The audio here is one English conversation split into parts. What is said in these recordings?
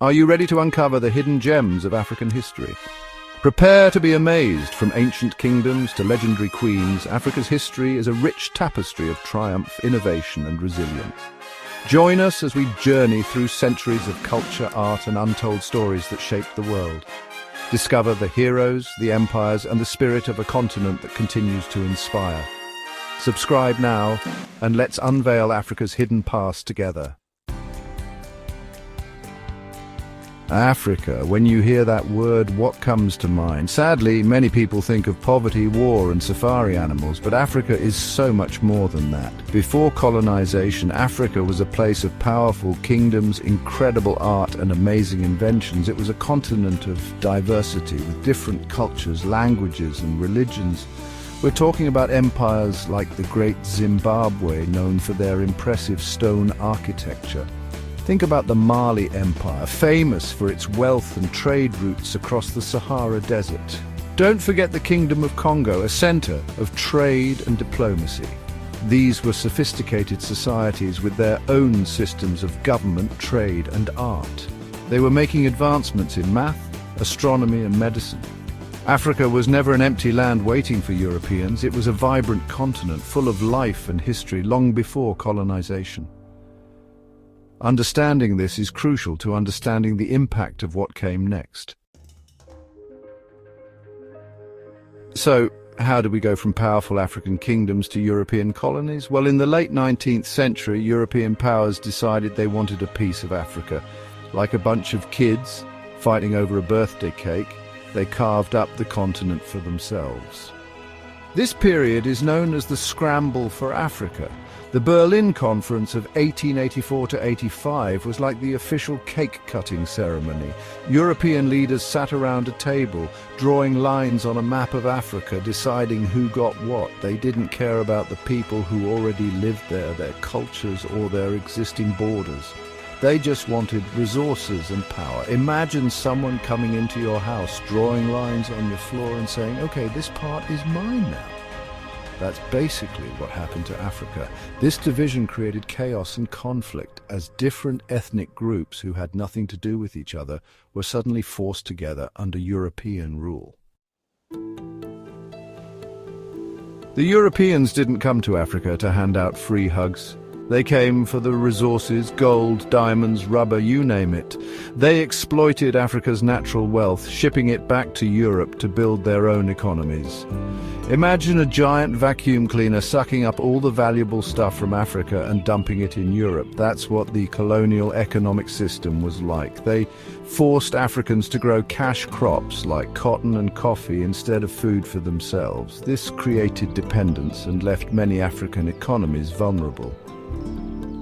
Are you ready to uncover the hidden gems of African history? Prepare to be amazed. From ancient kingdoms to legendary queens, Africa's history is a rich tapestry of triumph, innovation, and resilience. Join us as we journey through centuries of culture, art, and untold stories that shaped the world. Discover the heroes, the empires, and the spirit of a continent that continues to inspire. Subscribe now, and let's unveil Africa's hidden past together. Africa, when you hear that word, what comes to mind? Sadly, many people think of poverty, war, and safari animals, but Africa is so much more than that. Before colonization, Africa was a place of powerful kingdoms, incredible art, and amazing inventions. It was a continent of diversity, with different cultures, languages, and religions. We're talking about empires like the Great Zimbabwe, known for their impressive stone architecture. Think about the Mali Empire, famous for its wealth and trade routes across the Sahara Desert. Don't forget the Kingdom of Congo, a center of trade and diplomacy. These were sophisticated societies with their own systems of government, trade, and art. They were making advancements in math, astronomy, and medicine. Africa was never an empty land waiting for Europeans. It was a vibrant continent full of life and history long before colonization. Understanding this is crucial to understanding the impact of what came next. So, how do we go from powerful African kingdoms to European colonies? Well, in the late 19th century, European powers decided they wanted a piece of Africa. Like a bunch of kids fighting over a birthday cake, they carved up the continent for themselves. This period is known as the Scramble for Africa. The Berlin Conference of 1884 to 85 was like the official cake-cutting ceremony. European leaders sat around a table, drawing lines on a map of Africa, deciding who got what. They didn't care about the people who already lived there, their cultures, or their existing borders. They just wanted resources and power. Imagine someone coming into your house, drawing lines on your floor and saying, "Okay, this part is mine now." That's basically what happened to Africa. This division created chaos and conflict as different ethnic groups who had nothing to do with each other were suddenly forced together under European rule. The Europeans didn't come to Africa to hand out free hugs. They came for the resources, gold, diamonds, rubber, you name it. They exploited Africa's natural wealth, shipping it back to Europe to build their own economies. Imagine a giant vacuum cleaner sucking up all the valuable stuff from Africa and dumping it in Europe. That's what the colonial economic system was like. They forced Africans to grow cash crops like cotton and coffee instead of food for themselves. This created dependence and left many African economies vulnerable.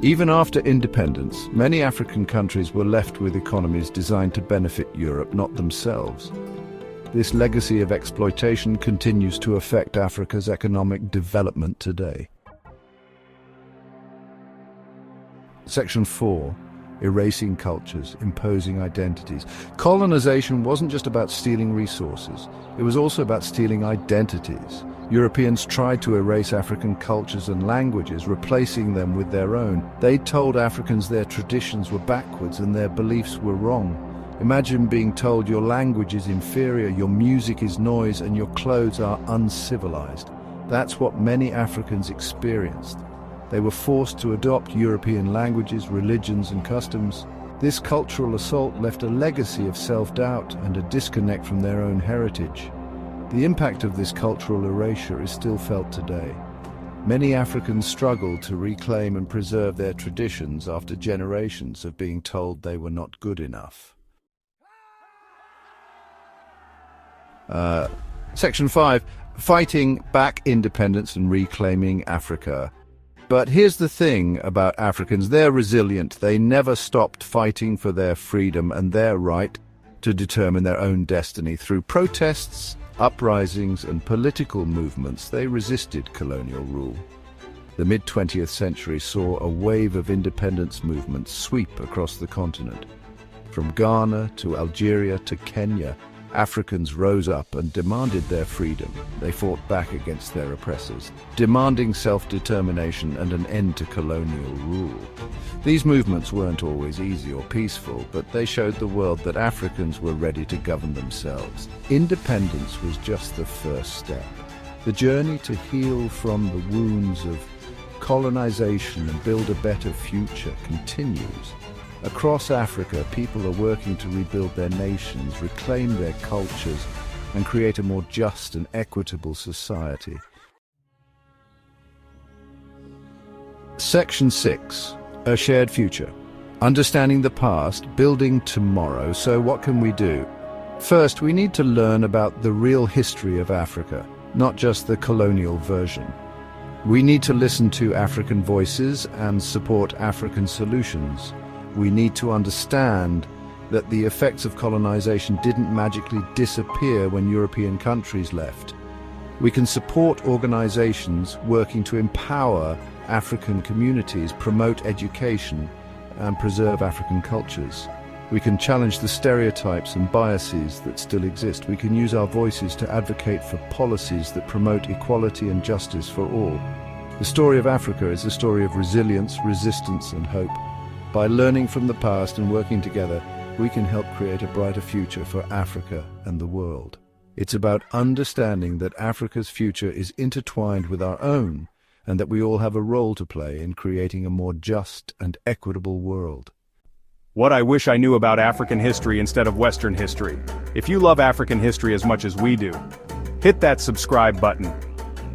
Even after independence, many African countries were left with economies designed to benefit Europe, not themselves. This legacy of exploitation continues to affect Africa's economic development today. Section 4. Erasing cultures, imposing identities. Colonization wasn't just about stealing resources. It was also about stealing identities. Europeans tried to erase African cultures and languages, replacing them with their own. They told Africans their traditions were backwards and their beliefs were wrong. Imagine being told your language is inferior, your music is noise, and your clothes are uncivilized. That's what many Africans experienced. They were forced to adopt European languages, religions, and customs. This cultural assault left a legacy of self-doubt and a disconnect from their own heritage. The impact of this cultural erasure is still felt today. Many Africans struggle to reclaim and preserve their traditions after generations of being told they were not good enough. Section 5. Fighting back independence and reclaiming Africa. But here's the thing about Africans. They're resilient. They never stopped fighting for their freedom and their right to determine their own destiny. Through protests, uprisings, and political movements, they resisted colonial rule. The mid-20th century saw a wave of independence movements sweep across the continent. From Ghana to Algeria to Kenya, Africans rose up and demanded their freedom. They fought back against their oppressors, demanding self-determination and an end to colonial rule. These movements weren't always easy or peaceful, but they showed the world that Africans were ready to govern themselves. Independence was just the first step. The journey to heal from the wounds of colonization and build a better future continues. Across Africa, people are working to rebuild their nations, reclaim their cultures, and create a more just and equitable society. Section 6. A shared future. Understanding the past, building tomorrow. So what can we do? First, we need to learn about the real history of Africa, not just the colonial version. We need to listen to African voices and support African solutions. We need to understand that the effects of colonization didn't magically disappear when European countries left. We can support organizations working to empower African communities, promote education, and preserve African cultures. We can challenge the stereotypes and biases that still exist. We can use our voices to advocate for policies that promote equality and justice for all. The story of Africa is a story of resilience, resistance, and hope. By learning from the past and working together, we can help create a brighter future for Africa and the world. It's about understanding that Africa's future is intertwined with our own, and that we all have a role to play in creating a more just and equitable world. What I wish I knew about African history instead of Western history. If you love African history as much as we do, hit that subscribe button.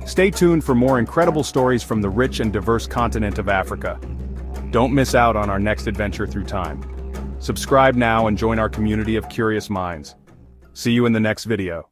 Stay tuned for more incredible stories from the rich and diverse continent of Africa. Don't miss out on our next adventure through time. Subscribe now and join our community of curious minds. See you in the next video.